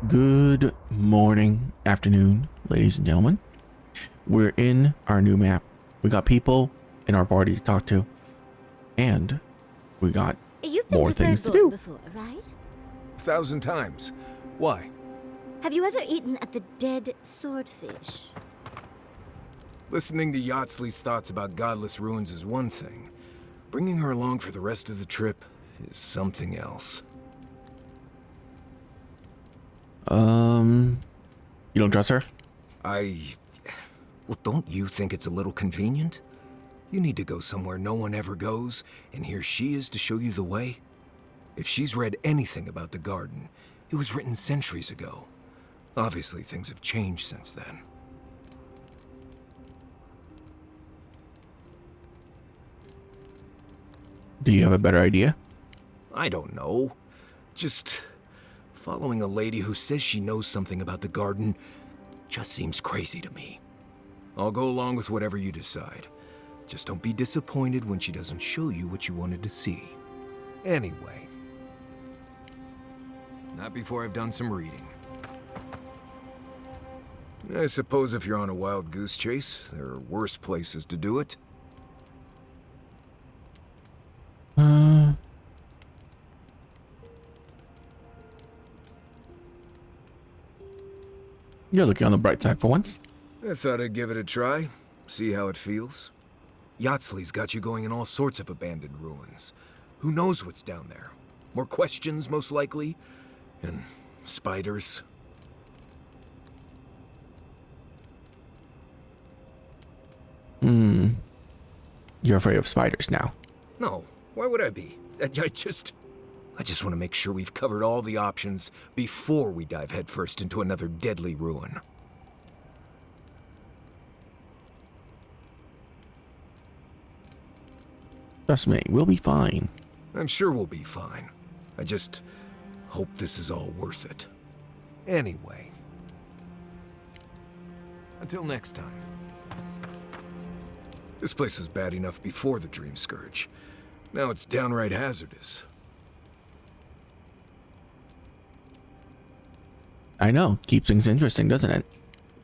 Good morning, afternoon, ladies and gentlemen. We're in our new map. We got people in our party to talk to, and we got You've been more to things to Third Born do. before, right? 1,000 times. Why? Have you ever eaten at the Dead Swordfish? Listening to Yatsley's thoughts about godless ruins is one thing. Bringing her along for the rest of the trip is something else. You don't trust her? Well, don't you think it's a little convenient? You need to go somewhere no one ever goes, and here she is to show you the way? If she's read anything about the garden, it was written centuries ago. Obviously, things have changed since then. Do you have a better idea? I don't know. Just following a lady who says she knows something about the garden just seems crazy to me. I'll go along with whatever you decide. Just don't be disappointed when she doesn't show you what you wanted to see. Anyway. Not before I've done some reading. I suppose if you're on a wild goose chase, there are worse places to do it. You're looking on the bright side for once. I thought I'd give it a try, see how it feels. Yatsley's got you going in all sorts of abandoned ruins. Who knows what's down there? More questions, most likely. And spiders. You're afraid of spiders now. No, why would I be? I just want to make sure we've covered all the options before we dive headfirst into another deadly ruin. Trust me, we'll be fine. I'm sure we'll be fine. I just hope this is all worth it. Anyway. Until next time. This place was bad enough before the Dream Scourge. Now it's downright hazardous. I know, keeps things interesting, doesn't it?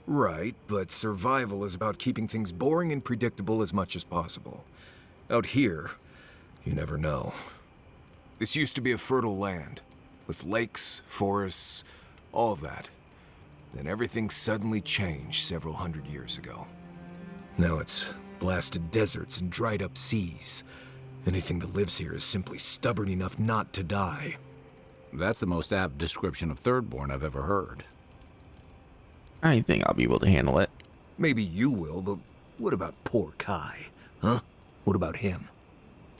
Right, but survival is about keeping things boring and predictable as much as possible. Out here, you never know. This used to be a fertile land, with lakes, forests, all of that. Then everything suddenly changed several hundred years ago. Now it's blasted deserts and dried up seas. Anything that lives here is simply stubborn enough not to die. That's the most apt description of Thirdborn I've ever heard. I think I'll be able to handle it. Maybe you will, but what about poor Kai? Huh? What about him?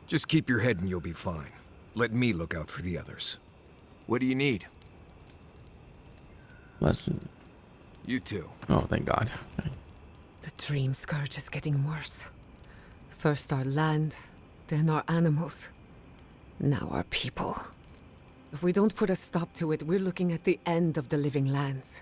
Just keep your head and you'll be fine. Let me look out for the others. What do you need? Listen. You too. Oh, thank God. The Dream Scourge is getting worse. First our land, then our animals. Now our people. If we don't put a stop to it, we're looking at the end of the living lands.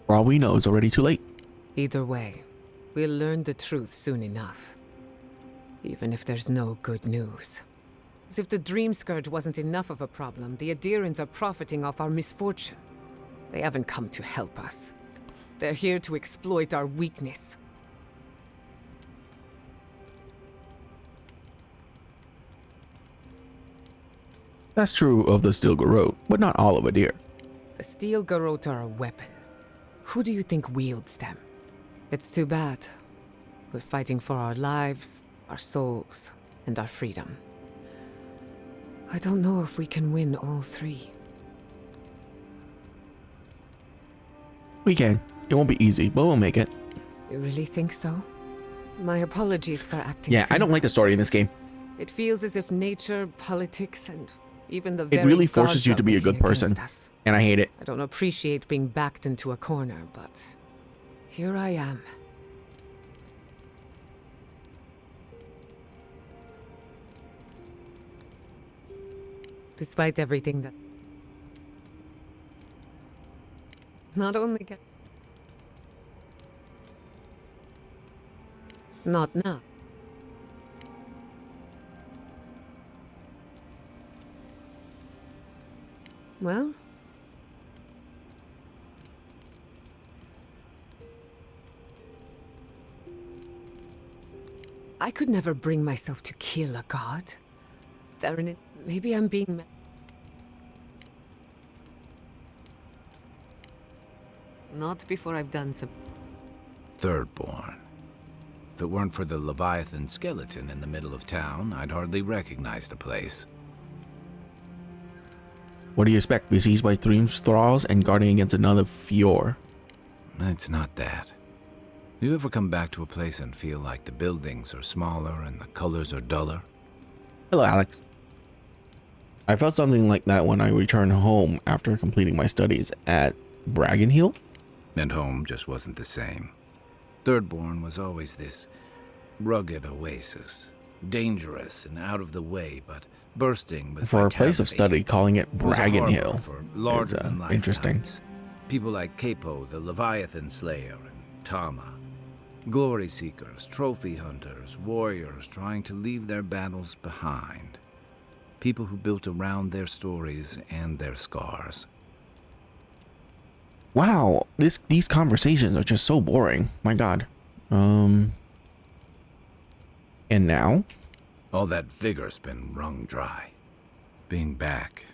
For all we know, it's already too late. Either way, we'll learn the truth soon enough. Even if there's no good news. As if the Dream Scourge wasn't enough of a problem, the Adherents are profiting off our misfortune. They haven't come to help us. They're here to exploit our weakness. That's true of the Steel Garrote, but not all of it here. The Steel Garrote are a weapon. Who do you think wields them? It's too bad. We're fighting for our lives, our souls, and our freedom. I don't know if we can win all three. We can. It won't be easy, but we'll make it. You really think so? My apologies for acting Yeah, I don't like the story in this game. It feels as if nature, politics, and even the It very really forces gods you are to be a good working person, against us. and I hate it. I don't appreciate being backed into a corner, but here I am. Despite everything that... Not only get... Not now. Well, I could never bring myself to kill a god. Theron, maybe I'm being... Not before I've done some... Thirdborn. If it weren't for the Leviathan skeleton in the middle of town, I'd hardly recognize the place. What do you expect? Besieged by three thralls and guarding against another Fior. It's not that. You ever come back to a place and feel like the buildings are smaller and the colors are duller? Hello, Alex. I felt something like that when I returned home after completing my studies at Braggenhill. And home just wasn't the same. Thirdborn was always this rugged oasis. Dangerous and out of the way, but bursting with For a place of vitality. study, calling it It was a harbor Braggenhill for is larger-than-life interesting. types. People like Capo, the Leviathan Slayer, and Tama. Glory seekers, trophy hunters, warriors trying to leave their battles behind. People who built around their stories and their scars. Wow, these conversations are just so boring. My God. And now? All that vigor's been wrung dry. Being back,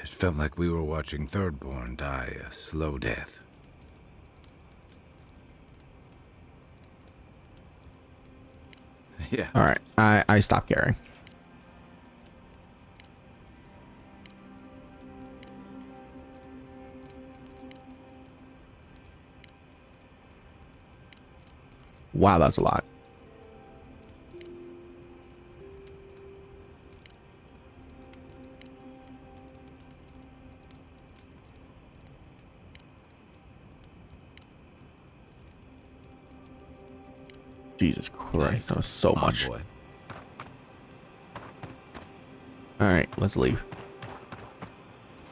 it felt like we were watching Thirdborn die a slow death. Yeah. All right, I stopped caring. Wow, that's a lot. Jesus Christ, that was so much. Boy. All right, let's leave.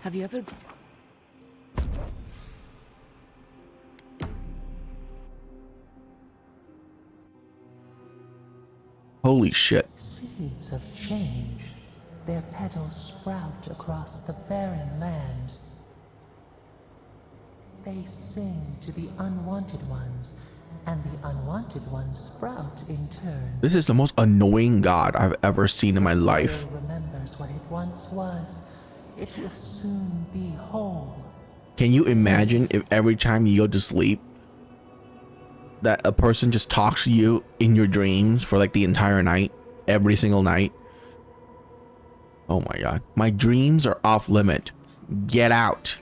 Have you ever... Holy shit. Seeds of change, their petals sprout across the barren land. They sing to the unwanted ones, and the unwanted ones sprout in turn. This is the most annoying god I've ever seen in my life. Soul remembers what it once was. It will soon be whole. Can you imagine if every time you go to sleep that a person just talks to you in your dreams for like the entire night, every single night? Oh my God. My dreams are off limit. Get out.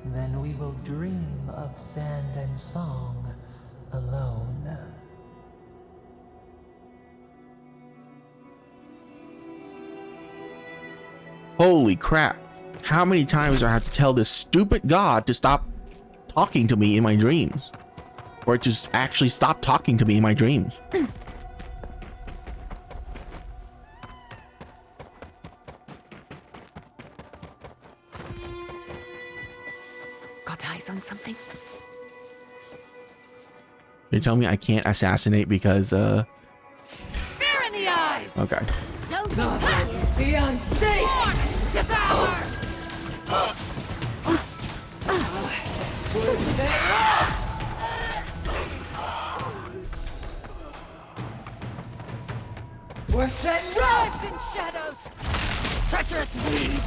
Then we will dream of sand and song alone. Holy crap. How many times do I have to tell this stupid god to stop talking to me in my dreams? Or just actually stop talking to me in my dreams? Got eyes on something? You're telling me I can't assassinate because, Fear in the eyes! okay. Don't The unsafe! devour! Worth it! Lives in shadows! Treacherous weed!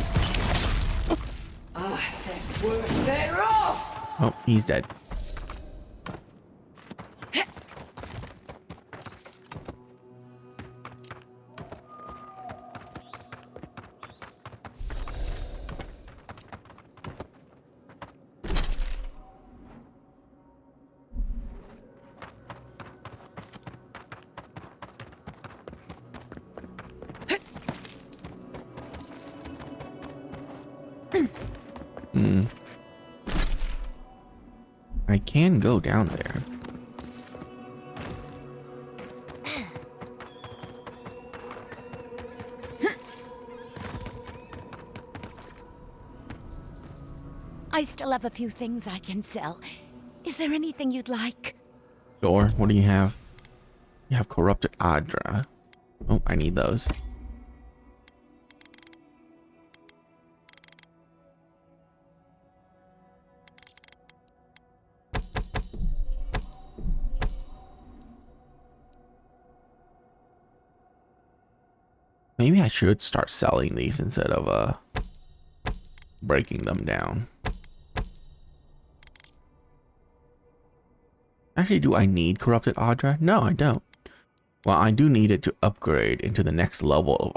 Worth it! Raw! Oh, he's dead. I can go down there. I still have a few things I can sell. Is there anything you'd like? Door, what do you have? You have corrupted Adra. Oh, I need those. Maybe I should start selling these instead of breaking them down. Actually, do I need corrupted Adra? No, I don't. Well, I do need it to upgrade into the next level of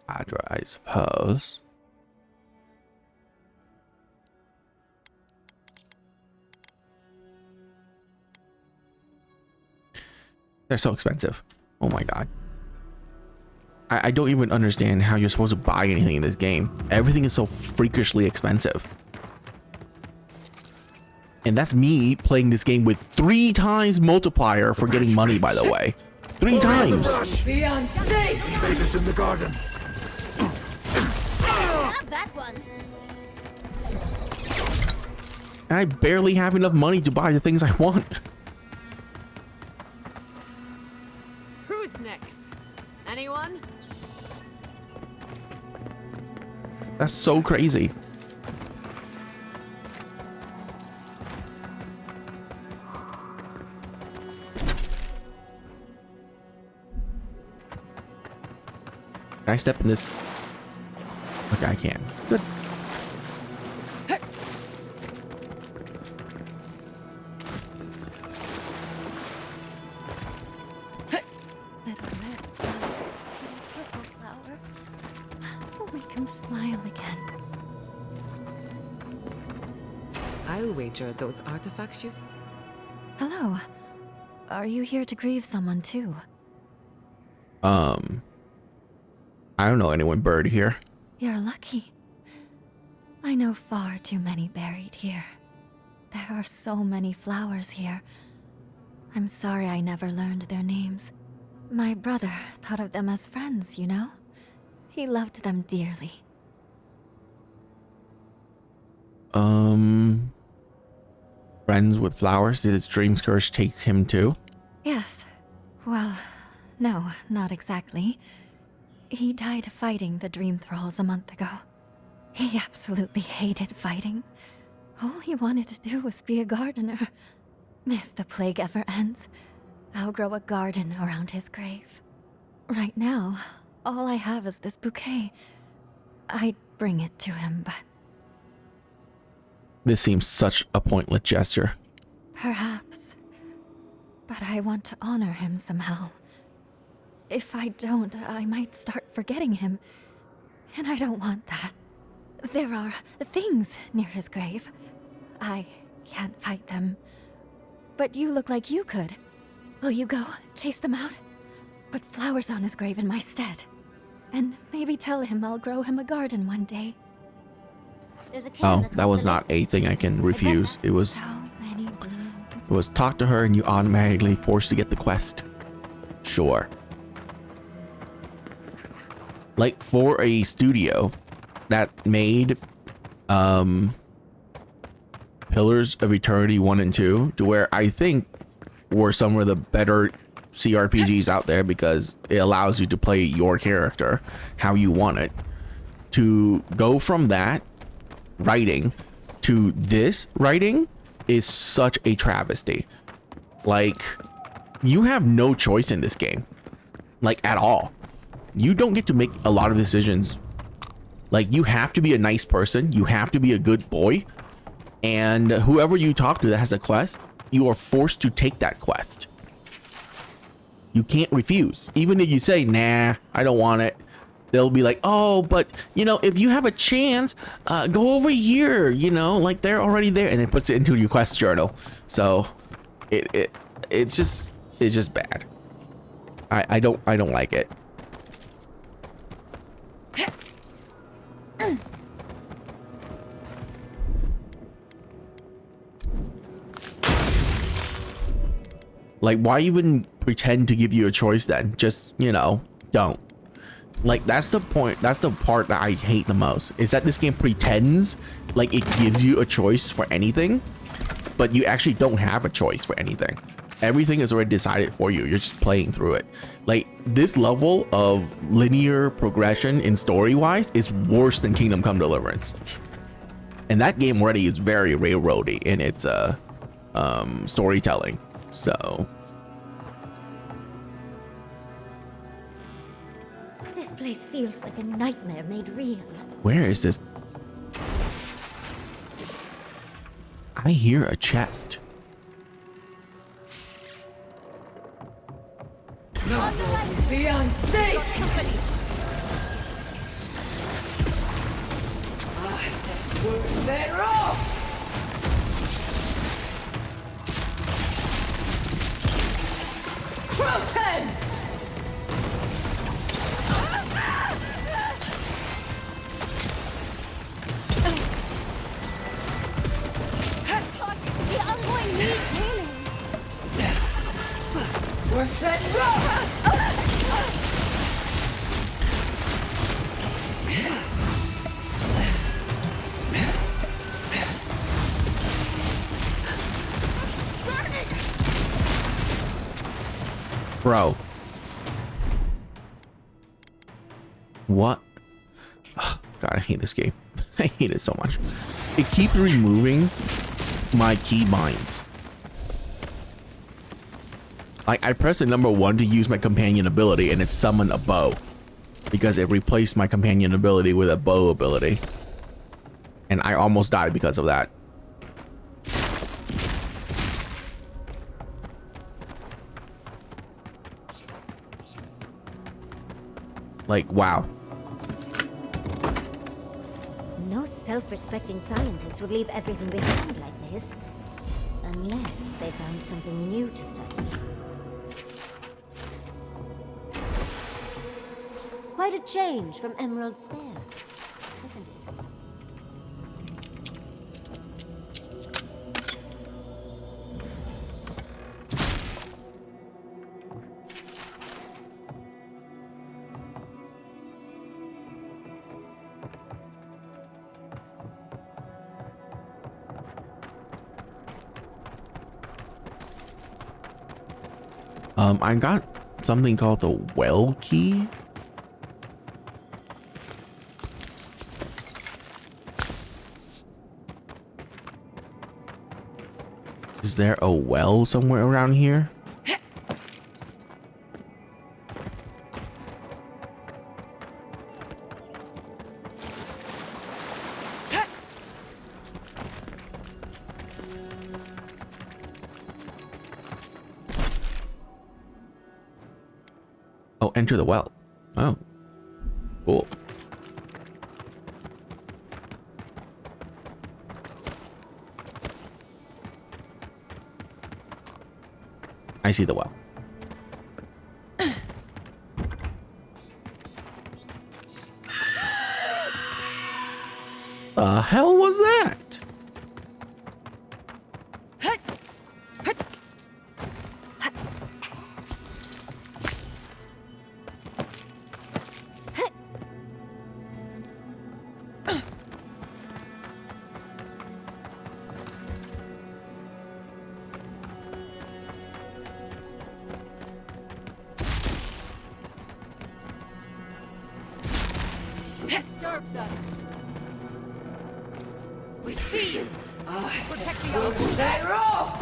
Adra, I suppose. They're so expensive. Oh my god. I don't even understand how you're supposed to buy anything in this game. Everything is so freakishly expensive. And that's me playing this game with 3 times multiplier for getting money, by the way. 3 times. Beyond safe. Invaders in the garden. Have that one. And I barely have enough money to buy the things I want. Who's next? Anyone? That's so crazy. Can I step in this? Okay, I can. Good. Little red flower, purple flower. Will make him smile again. I'll wager those artifacts you've... Hello. Are you here to grieve someone too? I don't know anyone bird here. You're lucky. I know far too many buried here. There are so many flowers here. I'm sorry I never learned their names. My brother thought of them as friends, you know? He loved them dearly. Friends with flowers? Did his dream scourge take him too? Yes. Well, no, not exactly. He died fighting the Dream Thralls a month ago. He absolutely hated fighting. All he wanted to do was be a gardener. If the plague ever ends, I'll grow a garden around his grave. Right now, all I have is this bouquet. I'd bring it to him, but... This seems such a pointless gesture. Perhaps. But I want to honor him somehow. If I don't, I might start forgetting him. And I don't want that. There are things near his grave. I can't fight them. But you look like you could. Will you go chase them out? Put flowers on his grave in my stead. And maybe tell him I'll grow him a garden one day. Oh, that was not a thing I can refuse. It was talk to her and you automatically forced to get the quest. Sure. Like for a studio that made Pillars of Eternity 1 and 2, to where I think were some of the better CRPGs out there because it allows you to play your character how you want it, to go from that writing to this writing is such a travesty. Like, you have no choice in this game, like at all. You don't get to make a lot of decisions. Like, you have to be a nice person, you have to be a good boy, and whoever you talk to that has a quest, you are forced to take that quest. You can't refuse. Even if you say, nah, I don't want it, they'll be like, oh, but you know, if you have a chance, go over here, you know, like they're already there, and it puts it into your quest journal. So it's just bad. I don't like it. Like, why even pretend to give you a choice then? Just, you know, don't. Like, that's the point. That's the part that I hate the most, is that this game pretends like it gives you a choice for anything, but you actually don't have a choice for anything. everything is already decided for you. You're just playing through it. Like, this level of linear progression in story wise is worse than Kingdom Come Deliverance, and that game already is very railroady in its storytelling. So This place feels like a nightmare made real. where is this? I hear a chest. Be unsafe! They're off! Croton! The envoy needs healing. Worth that rock! Bro. What? Ugh, God, I hate this game. I hate it so much. It keeps removing my key binds. Like, I press the number 1 to use my companion ability and it summoned a bow, because it replaced my companion ability with a bow ability. And I almost died because of that. Like, wow. No self-respecting scientist would leave everything behind like this. Unless they found something new to study. Quite a change from Emerald Stair, isn't it? I got something called the well key. Is there a well somewhere around here? Oh, enter the well. Oh, cool. I see the well. The hell was that? Disturbs us. We see you. Protect the outpost. They're off!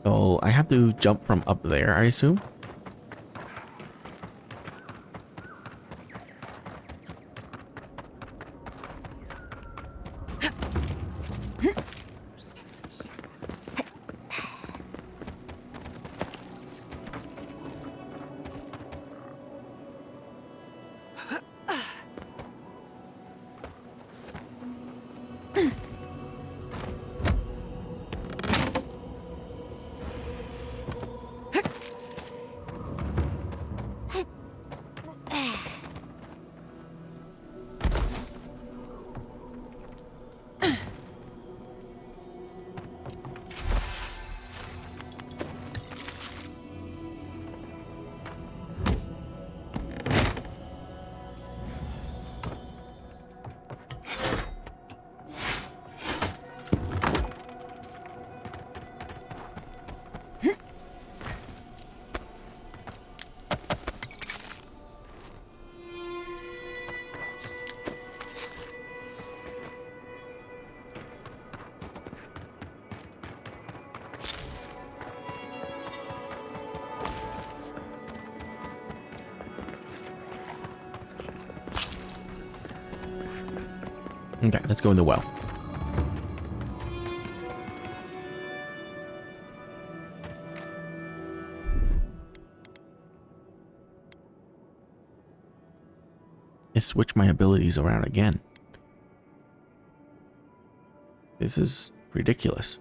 So I have to jump from up there, I assume. Okay, let's go in the well. Let's switch my abilities around again. This is ridiculous.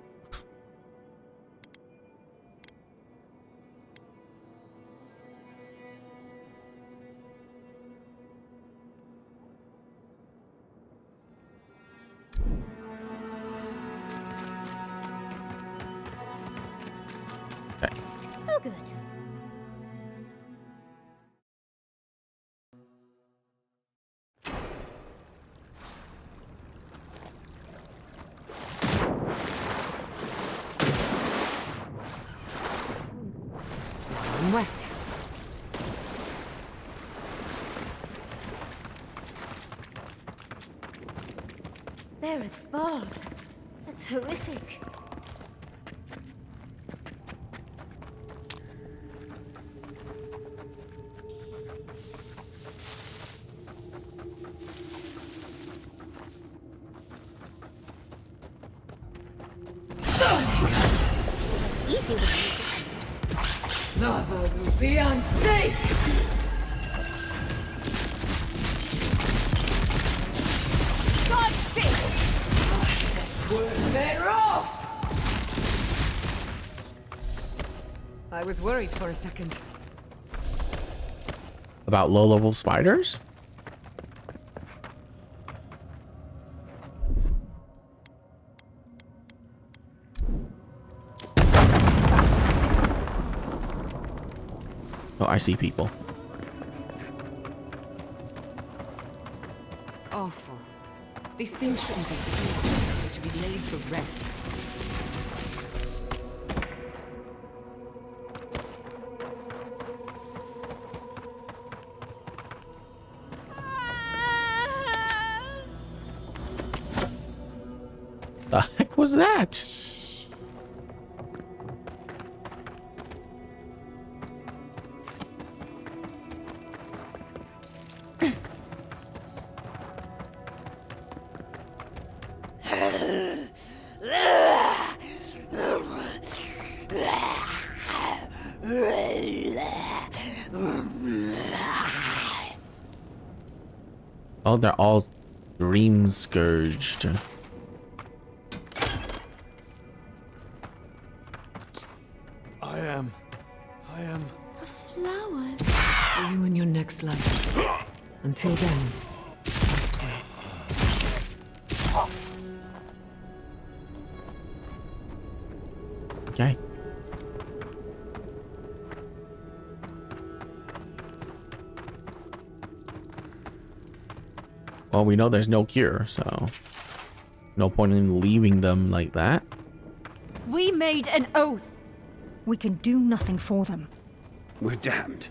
Okay. Oh, good. I'm wet. There are spars. That's horrific. Easy with you. Lava will be unsafe! I was worried for a second. About low-level spiders? Oh, I see people. Awful. These things shouldn't be killed. They should be laid to rest. The heck was that? Oh, they're all dream scourged. I am. The flowers. See you in your next life. Until then, rest well. Okay. Well, we know there's no cure, so no point in leaving them like that. We made an oath. We can do nothing for them. We're damned.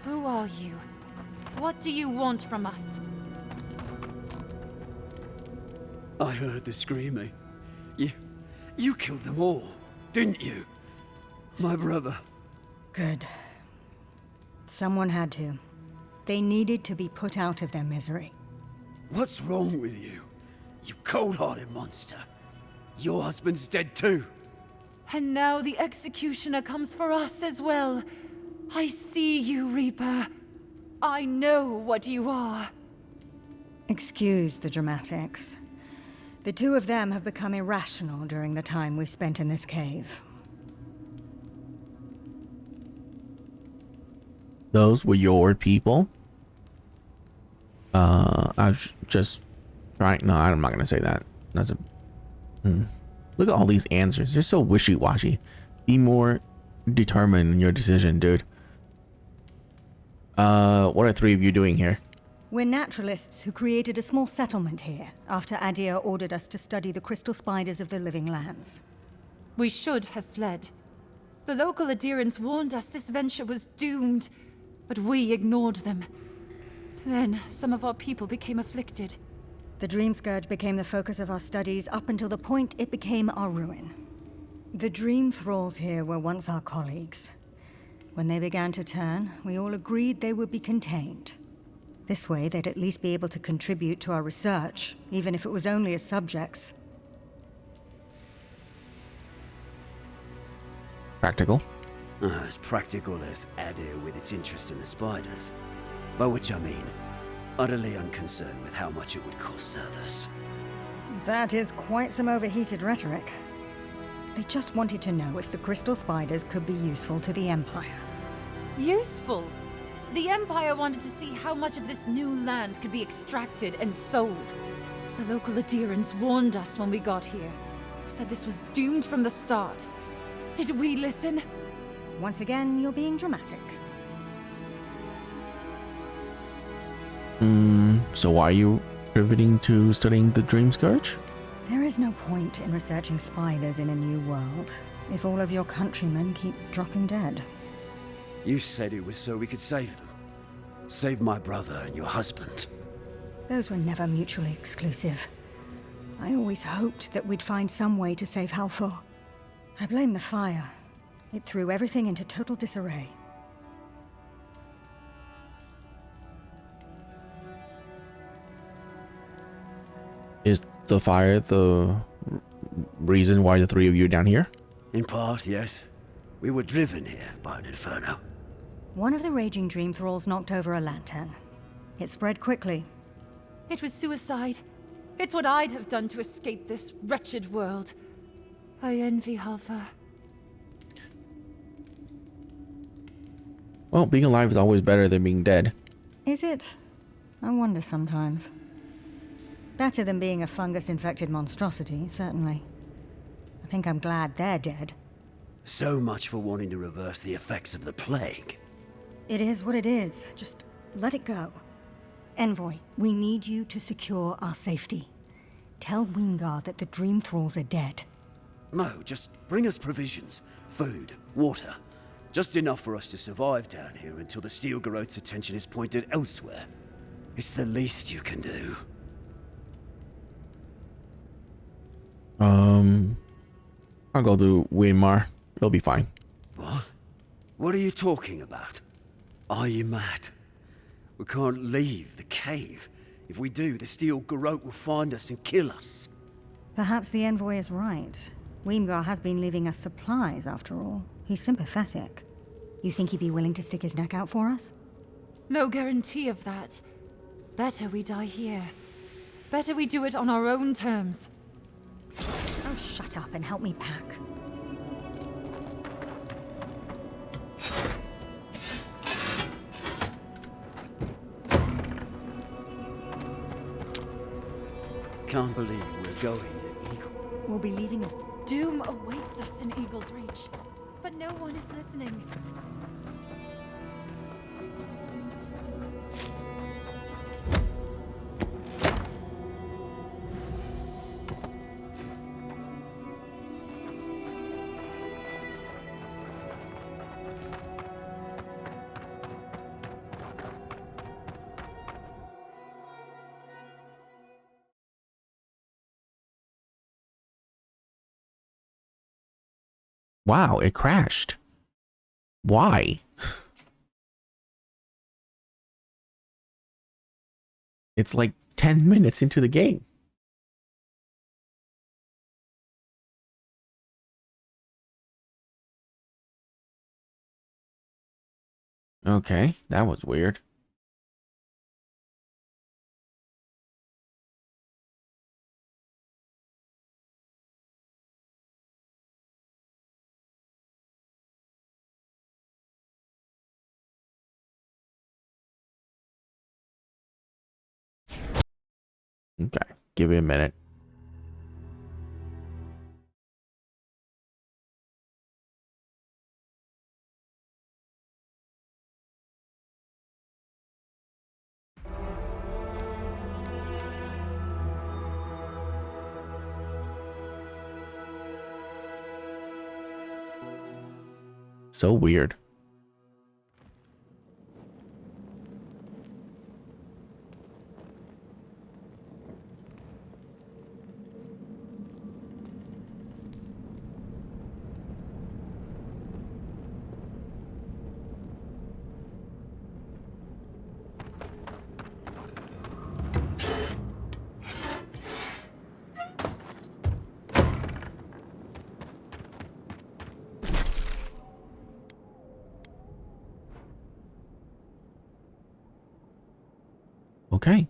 Who are you? What do you want from us? I heard the screaming. You killed them all, didn't you? My brother. Good. Someone had to. They needed to be put out of their misery. What's wrong with you? You cold-hearted monster. Your husband's dead too. And now the executioner comes for us as well. I see you, Reaper. I know what you are. Excuse the dramatics. The two of them have become irrational during the time we spent in this cave. Those were your people. I was just trying. No, I'm not gonna say that. That's a. Look at all these answers. They're so wishy-washy. Be more determined in your decision, dude. What are three of you doing here? We're naturalists who created a small settlement here after Adir ordered us to study the crystal spiders of the living lands. We should have fled. The local adherents warned us this venture was doomed, but we ignored them. Then, some of our people became afflicted. The Dream Scourge became the focus of our studies up until the point it became our ruin. The Dream Thralls here were once our colleagues. When they began to turn, we all agreed they would be contained. This way, they'd at least be able to contribute to our research, even if it was only as subjects. Practical. As practical as Adir with its interest in the spiders. By which I mean, utterly unconcerned with how much it would cost others. That is quite some overheated rhetoric. They just wanted to know if the crystal spiders could be useful to the Empire. Useful? The Empire wanted to see how much of this new land could be extracted and sold. The local adherents warned us when we got here. Said this was doomed from the start. Did we listen? Once again, you're being dramatic. So why are you pivoting to studying the Dream Scourge? There is no point in researching spiders in a new world if all of your countrymen keep dropping dead. You said it was so we could save them. Save my brother and your husband. Those were never mutually exclusive. I always hoped that we'd find some way to save Halfor. I blame the fire. It threw everything into total disarray. Is the fire the reason why the three of you are down here? In part, yes. We were driven here by an inferno. One of the raging dream thralls knocked over a lantern. It spread quickly. It was suicide. It's what I'd have done to escape this wretched world. I envy Halfor. Well, being alive is always better than being dead. Is it? I wonder sometimes. Better than being a fungus-infected monstrosity, certainly. I think I'm glad they're dead. So much for wanting to reverse the effects of the plague. It is what it is. Just let it go. Envoy, we need you to secure our safety. Tell Wingard that the Dream Thralls are dead. No, just bring us provisions, food, water. Just enough for us to survive down here until the Steel Garrote's attention is pointed elsewhere. It's the least you can do. I'll go to Winmar. It'll be fine. What? What are you talking about? Are you mad? We can't leave the cave. If we do, the Steel Garrote will find us and kill us. Perhaps the Envoy is right. Wingard has been leaving us supplies, after all. He's sympathetic. You think he'd be willing to stick his neck out for us? No guarantee of that. Better we die here. Better we do it on our own terms. Oh, shut up and help me pack. Can't believe we're going to Eagle. We'll be leaving us. Doom awaits us in Eagle's Reach, but no one is listening. Wow, it crashed. Why? It's like 10 minutes into the game. Okay, that was weird. Okay, give it a minute. So weird. Okay.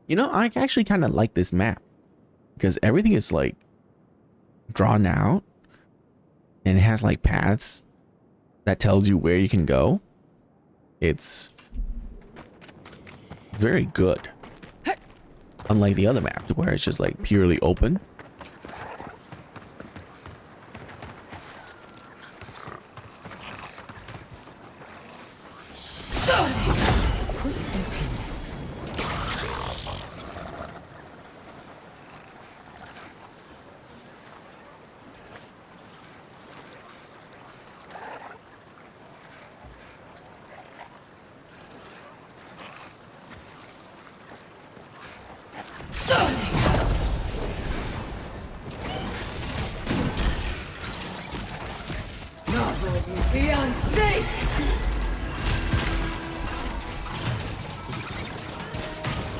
You know, I actually kind of like this map because everything is like drawn out and it has like paths that tells you where you can go. It's very good. Unlike the other maps where it's just like purely open.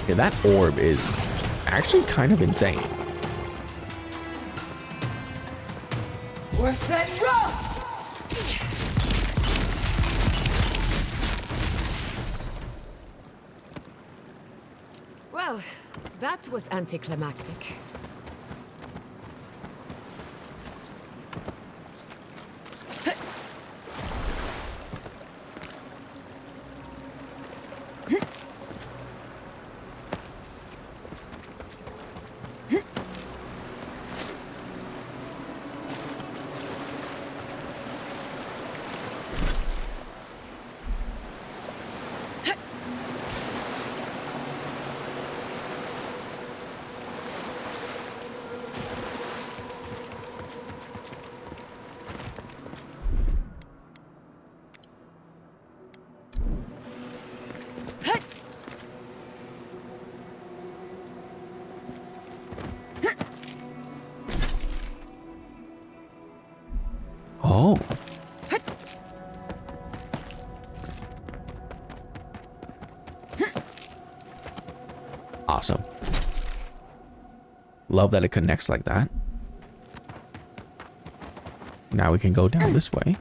Yeah, that orb is actually kind of insane. Worth that rough! Well, that was anticlimactic. Oh. Awesome. Love that it connects like that. Now we can go down this way.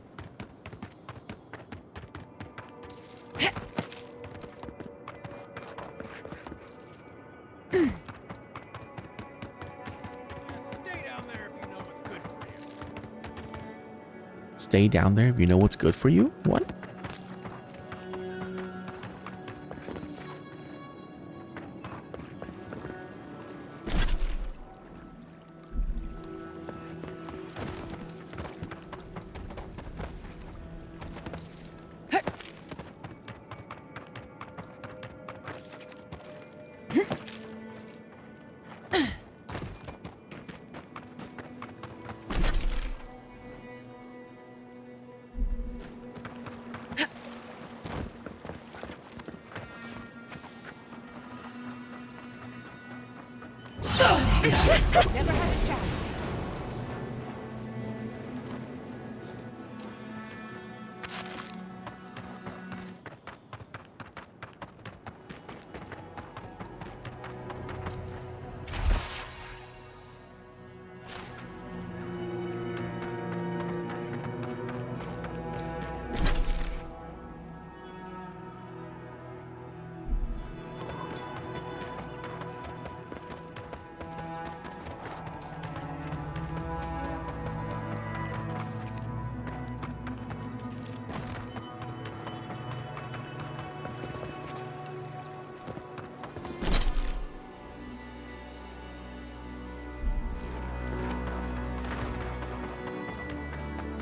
Stay down there if you know what's good for you? What? Never had a chance.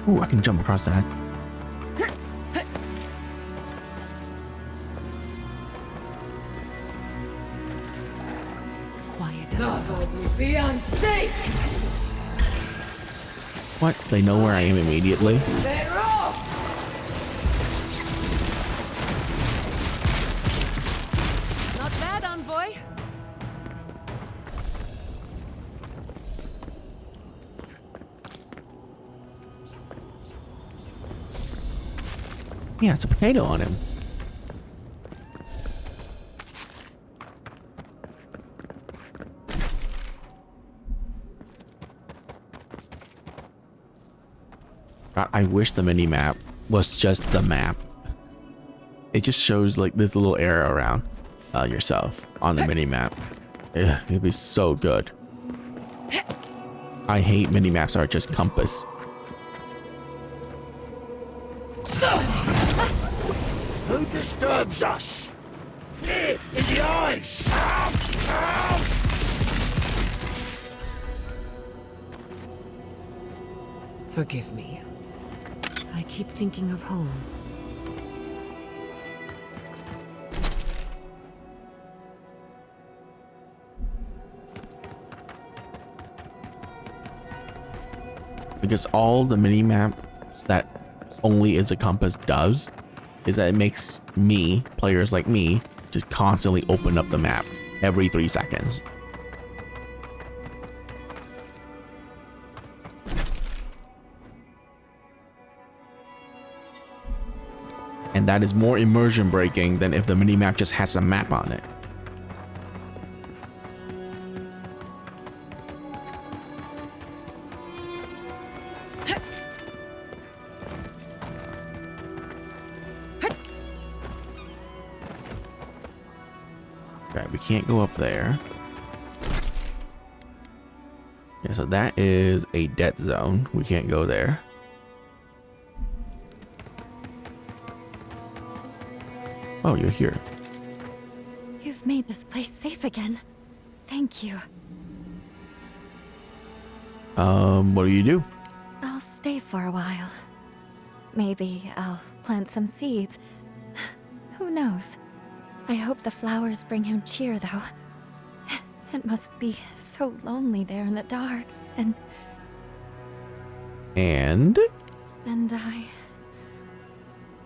Ooh, I can jump across that. Quiet. Novel will be unsafe. What? They know where I am immediately? Not bad, envoy. Yeah, it's a potato on him. God, I wish the mini map was just the map. It just shows like this little area around yourself on the mini map. It'd be so good. I hate mini maps that are just compass. Who disturbs us? Fear in the eyes! Forgive me. I keep thinking of home. Because all the mini map that only is a compass does is that it makes me, players like me, just constantly open up the map every 3 seconds. And that is more immersion breaking than if the mini map just has a map on it. Okay, we can't go up there. Yeah, so that is a dead zone. We can't go there. Oh, you're here. You've made this place safe again. Thank you. What do you do? I'll stay for a while. Maybe I'll plant some seeds. Who knows? I hope the flowers bring him cheer, though. It must be so lonely there in the dark, and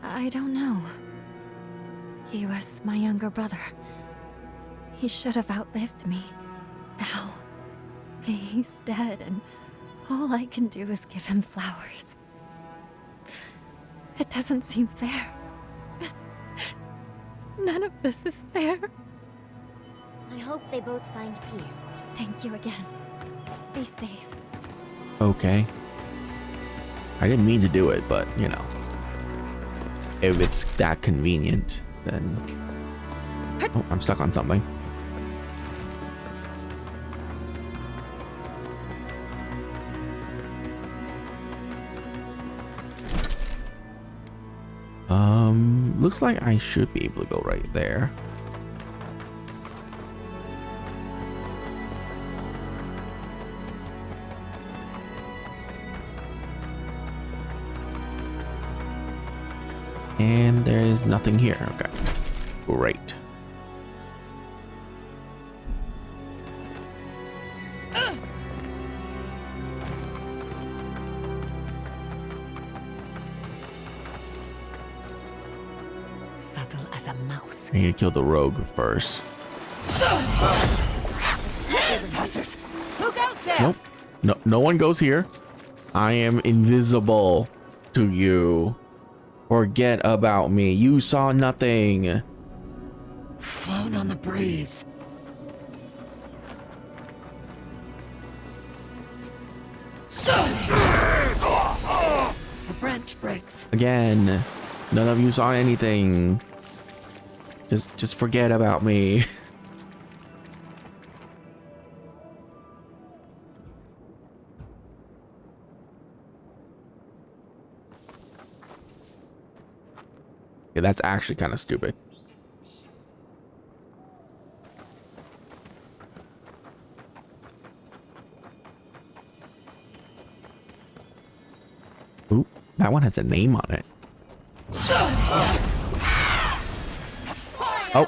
I don't know. He was my younger brother. He should have outlived me. Now, he's dead, and all I can do is give him flowers. It doesn't seem fair. None of this is fair. I hope they both find peace. Thank you again. Be safe. Okay. I didn't mean to do it, but, you know. If it's that convenient, then... Oh, I'm stuck on something. Looks like I should be able to go right there. And there's nothing here. Okay. Great. Subtle as a mouse. I need to kill the rogue first. Who goes there? Nope. No one goes here. I am invisible to you. Forget about me. You saw nothing. Flown on the breeze. The branch breaks. Again. None of you saw anything. Just forget about me. Yeah, that's actually kind of stupid. Ooh, that one has a name on it. Oh,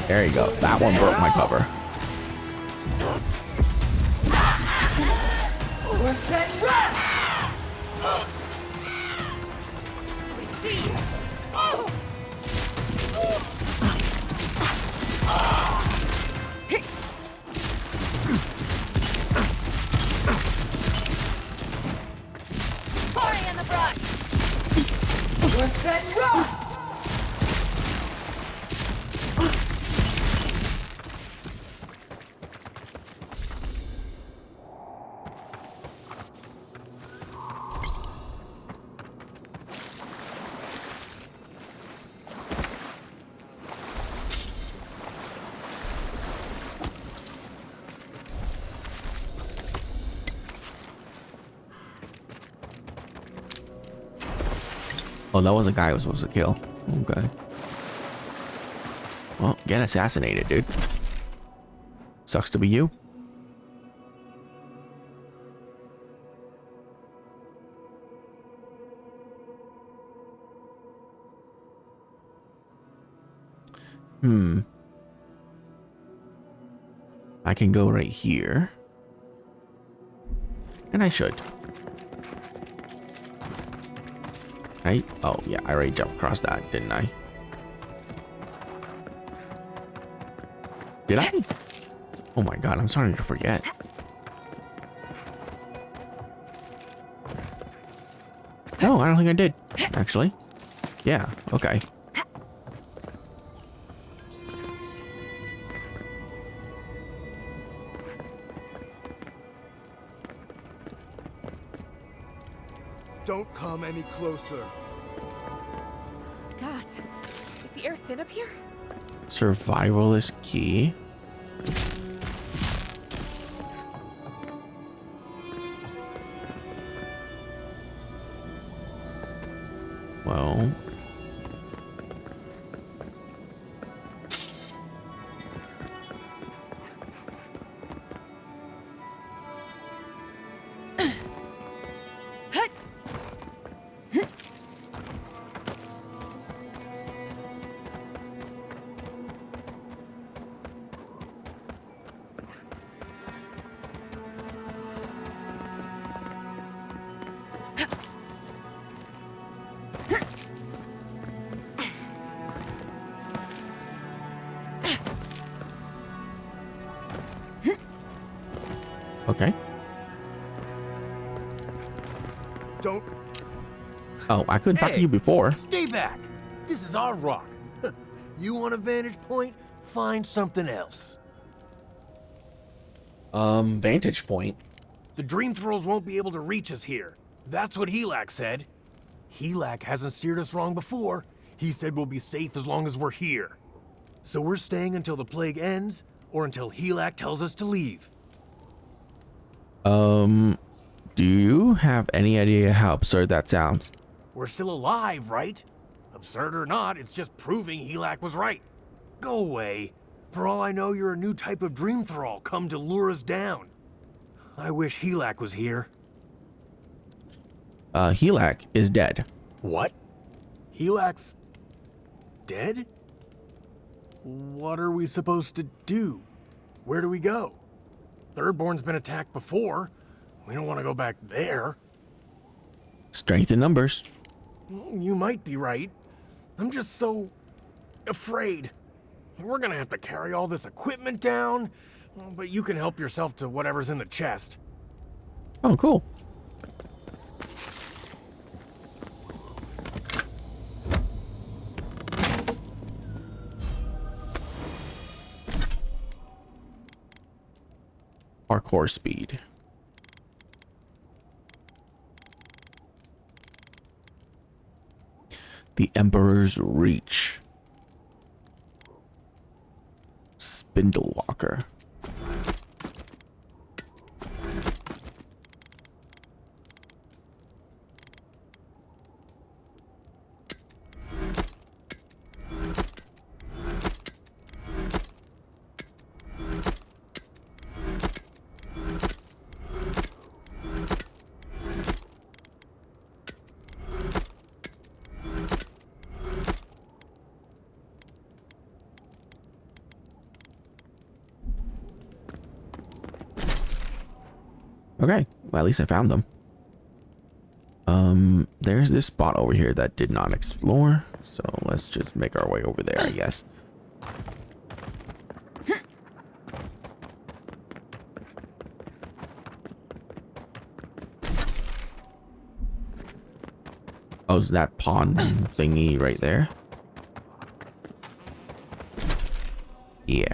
there you go. That one broke my cover. We see you. Party in the brush. Oh, that was a guy I was supposed to kill. Okay. Well, get assassinated, dude. Sucks to be you. I can go right here. And I should. Right? Oh, yeah, I already jumped across that, didn't I? Did I? Oh my god, I'm starting to forget. No, I don't think I did, actually. Yeah, okay. Don't come any closer. God, is the air thin up here? Survivalist key. Well. Okay. Don't. Oh, I couldn't talk to you before. Stay back. This is our rock. You want a vantage point? Find something else. Vantage point. The Dream Thralls won't be able to reach us here. That's what Helak said. Helak hasn't steered us wrong before. He said we'll be safe as long as we're here. So we're staying until the plague ends, or until Helak tells us to leave. Do you have any idea how absurd that sounds? We're still alive, right? Absurd or not, it's just proving Helak was right. Go away. For all I know, you're a new type of Dream Thrall come to lure us down. I wish Helak was here. Helak is dead. What? Helak's dead? What are we supposed to do? Where do we go? Thirdborn's been attacked before. We don't want to go back there. Strength in numbers. You might be right. I'm just so afraid. We're gonna have to carry all this equipment down, but you can help yourself to whatever's in the chest. Oh, cool. Parkour speed. The Emperor's Reach. Spindle Walker. Okay, Well, at least I found them. There's this spot over here that did not explore, so let's just make our way over there, I guess. Oh, is that pond thingy right there? Yeah.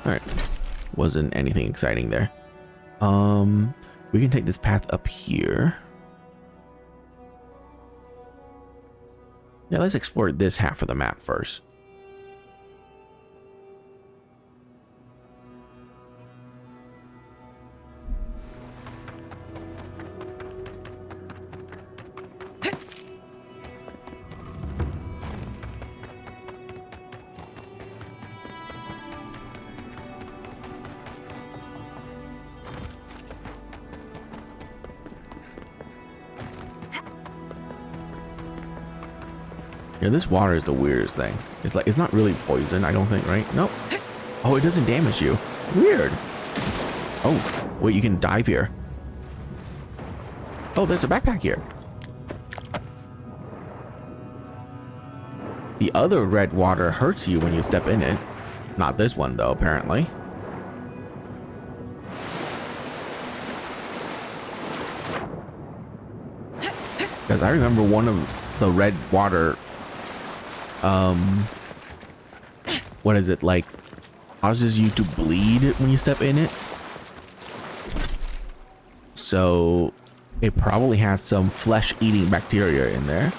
Alright. Wasn't anything exciting there. We can take this path up here. Yeah, let's explore this half of the map first. Yeah, this water is the weirdest thing. It's like, it's not really poison, I don't think, right? Nope. Oh, it doesn't damage you. Weird. Oh, wait, you can dive here. Oh, there's a backpack here. The other red water hurts you when you step in it. Not this one, though, apparently. Because I remember one of the red water, what is it, like, causes you to bleed when you step in it. So it probably has some flesh-eating bacteria in there,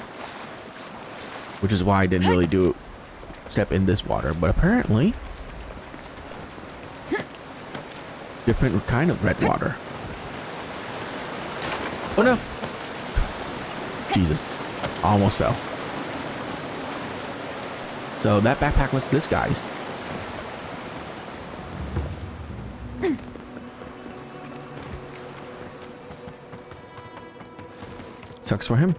which is why I didn't really step in this water. But apparently, different kind of red water. Oh no! Jesus, almost fell. So that backpack was this guy's. Sucks for him.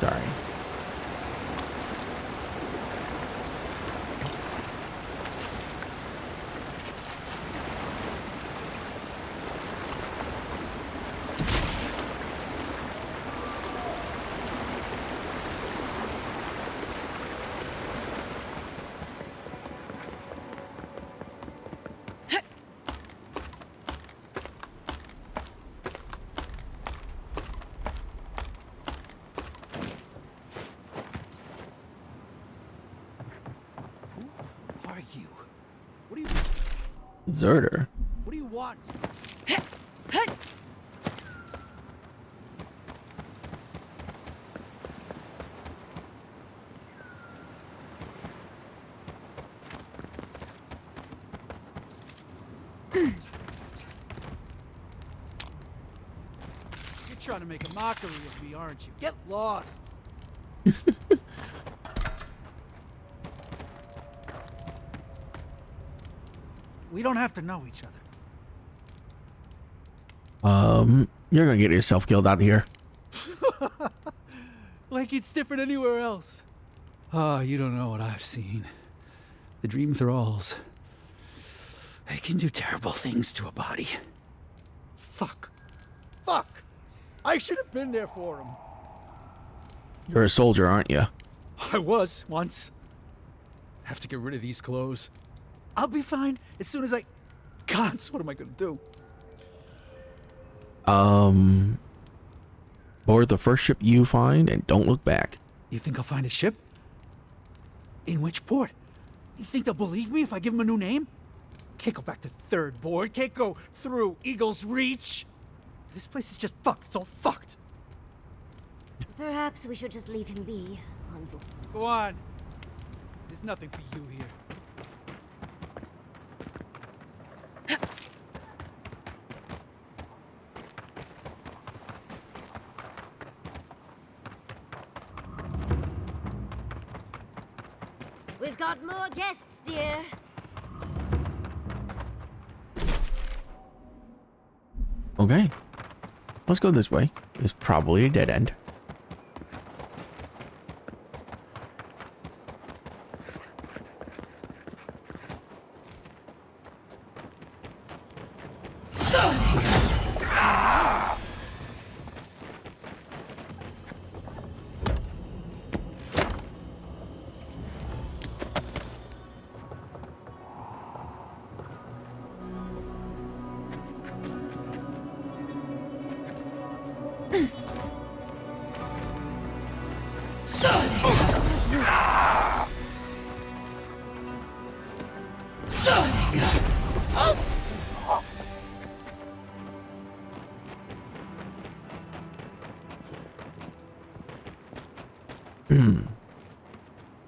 Sorry. Zerder. What do you want? You're trying to make a mockery of me, aren't you? Get lost. We don't have to know each other. You're gonna get yourself killed out of here. Like it's different anywhere else. Ah, you don't know what I've seen. The dream thralls. They can do terrible things to a body. Fuck. I should have been there for him. You're a soldier, aren't you? I was, once. Have to get rid of these clothes. I'll be fine as soon as I... Gods, what am I gonna do? Board the first ship you find and don't look back. You think I'll find a ship? In which port? You think they'll believe me if I give them a new name? Can't go back to third board. Can't go through Eagle's Reach. This place is just fucked. It's all fucked. Perhaps we should just leave him be. Go on. There's nothing for you here. We've got more guests, dear. Okay. Let's go this way. It's probably a dead end.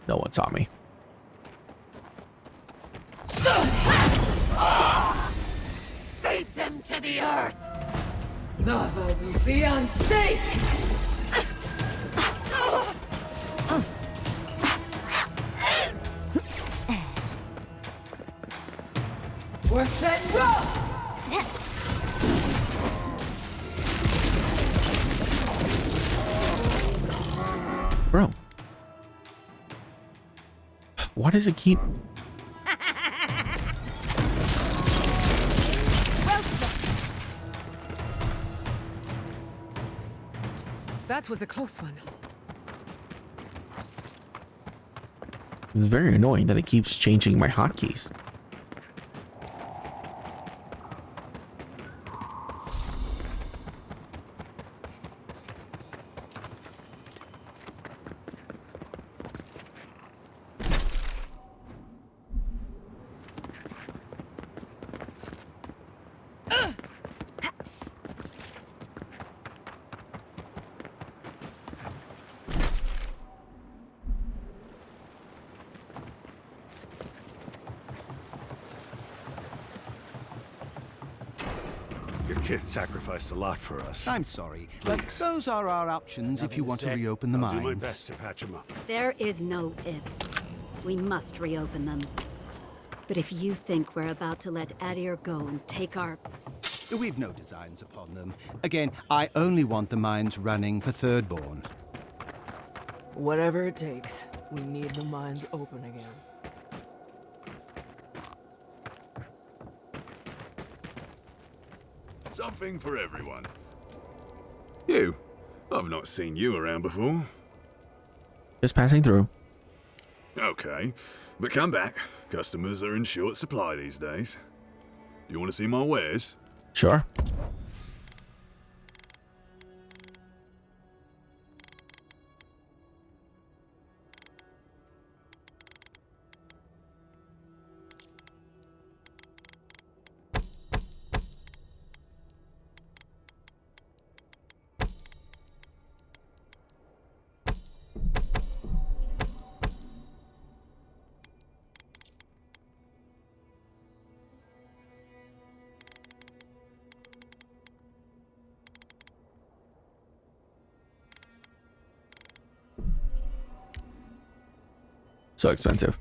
No one saw me. Feed them to the earth! Lava will be unsafe! We're set rough! Bro. Why does it keep... That was a close one. It's very annoying that it keeps changing my hotkeys. Kith sacrificed a lot for us. I'm sorry, but those are our options if you want to reopen the I'll mines. do my best to patch them up. There is no if. We must reopen them. But if you think we're about to let Adir go and take our... We've no designs upon them. Again, I only want the mines running for Thirdborn. Whatever it takes, we need the mines open again. Something for everyone. You. I've not seen you around before. Just passing through. Okay, but come back. Customers are in short supply these days. Do you want to see my wares? Sure. So expensive.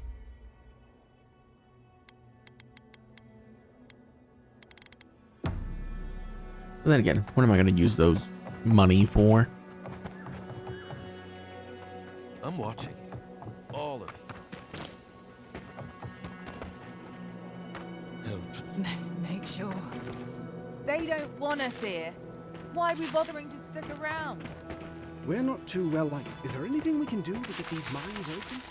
But then again, what am I going to use those money for? I'm watching you. All of you. Make sure. They don't want us here. Why are we bothering to stick around? We're not too well liked. Is there anything we can do to get these mines open?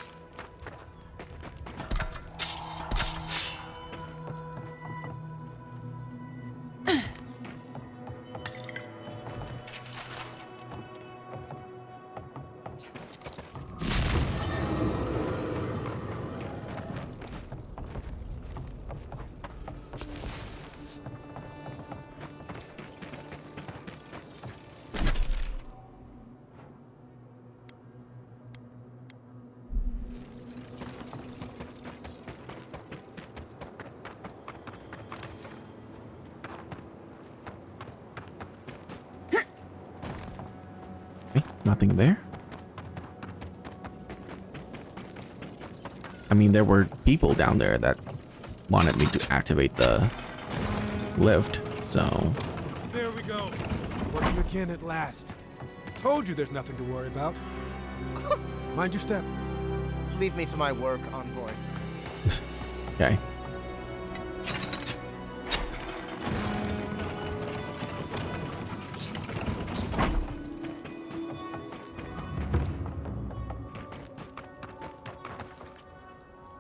Nothing there. I mean, there were people down there that wanted me to activate the lift, so... There we go. Working again at last. Told you there's nothing to worry about. Mind your step. Leave me to my work, envoy. Okay.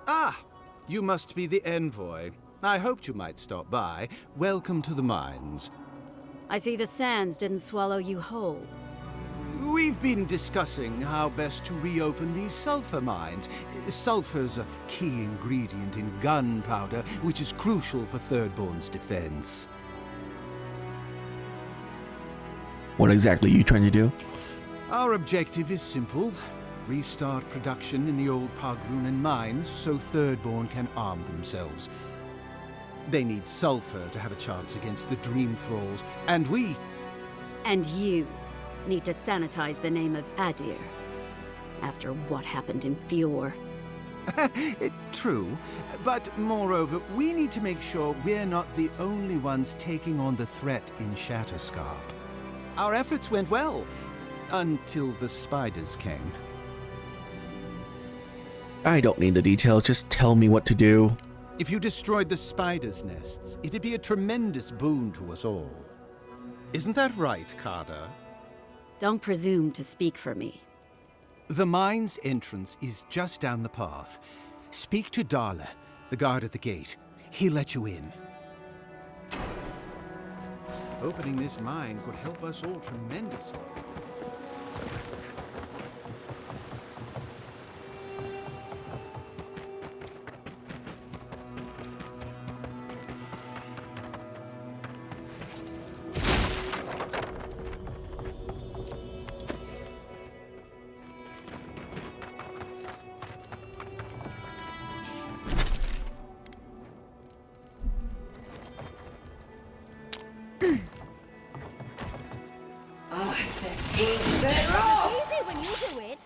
Ah, you must be the envoy. I hoped you might stop by. Welcome to the mines. I see the sands didn't swallow you whole. We've been discussing how best to reopen these sulfur mines. Sulfur's a key ingredient in gunpowder, which is crucial for Thirdborn's defense. What exactly are you trying to do? Our objective is simple. Restart production in the old Pogrunan mines so Thirdborn can arm themselves. They need sulfur to have a chance against the Dream Thralls, and we... And you need to sanitize the name of Adir. After what happened in Fior. True, but moreover, we need to make sure we're not the only ones taking on the threat in Shatterscarp. Our efforts went well, until the spiders came. I don't need the details, just tell me what to do. If you destroyed the spiders' nests, it'd be a tremendous boon to us all. Isn't that right, Carter? Don't presume to speak for me. The mine's entrance is just down the path. Speak to Darla, the guard at the gate. He'll let you in. Opening this mine could help us all tremendously. Easy when you do it.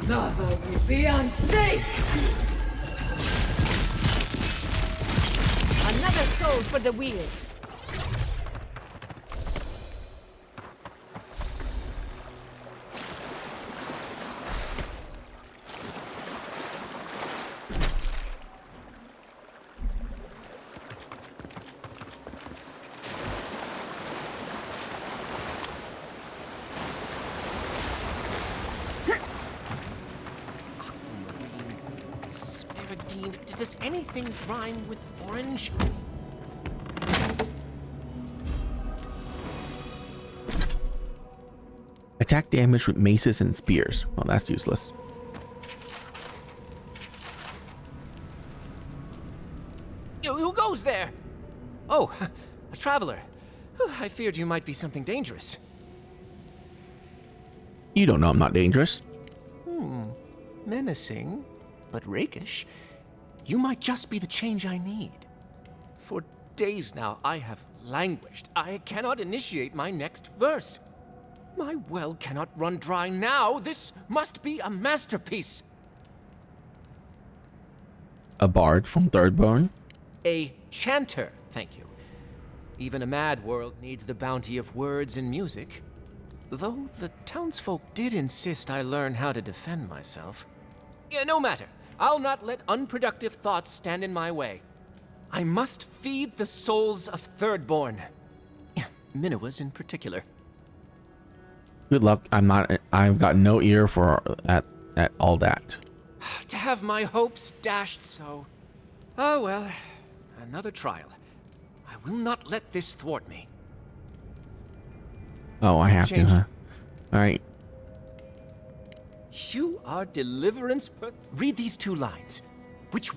Nava will be unsafe! Another soul for the wheel. Does anything rhyme with orange? Attack damage with maces and spears. Well, that's useless. Who goes there? Oh, a traveler. I feared you might be something dangerous. You don't know I'm not dangerous. Menacing, but rakish. You might just be the change I need. For days now, I have languished. I cannot initiate my next verse. My well cannot run dry now. This must be a masterpiece. A bard from Thirdborn? A chanter, thank you. Even a mad world needs the bounty of words and music. Though the townsfolk did insist I learn how to defend myself. No matter. I'll not let unproductive thoughts stand in my way. I must feed the souls of Thirdborn. Minoas in particular. Good luck. I've got no ear for at all that. To have my hopes dashed so. Oh well, another trial. I will not let this thwart me. Oh, I have to, huh? Alright. You are deliverance. Read these 2 lines. Which?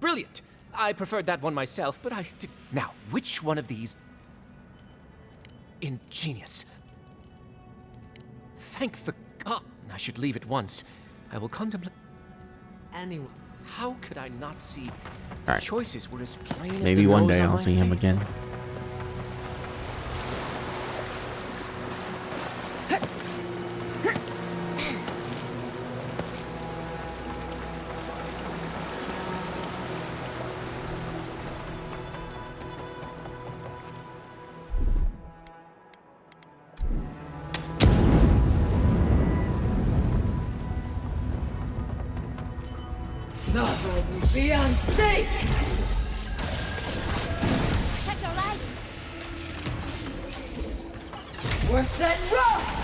Brilliant. I preferred that one myself, but I did. Now, which one of these? Ingenious. Thank the god. I should leave at once. I will contemplate. Anyone. How could I not see? All right. Choices were as plain as Maybe the one nose day on I'll my see him face. again. Nothing be unsafe! Check your light! Worse than rough!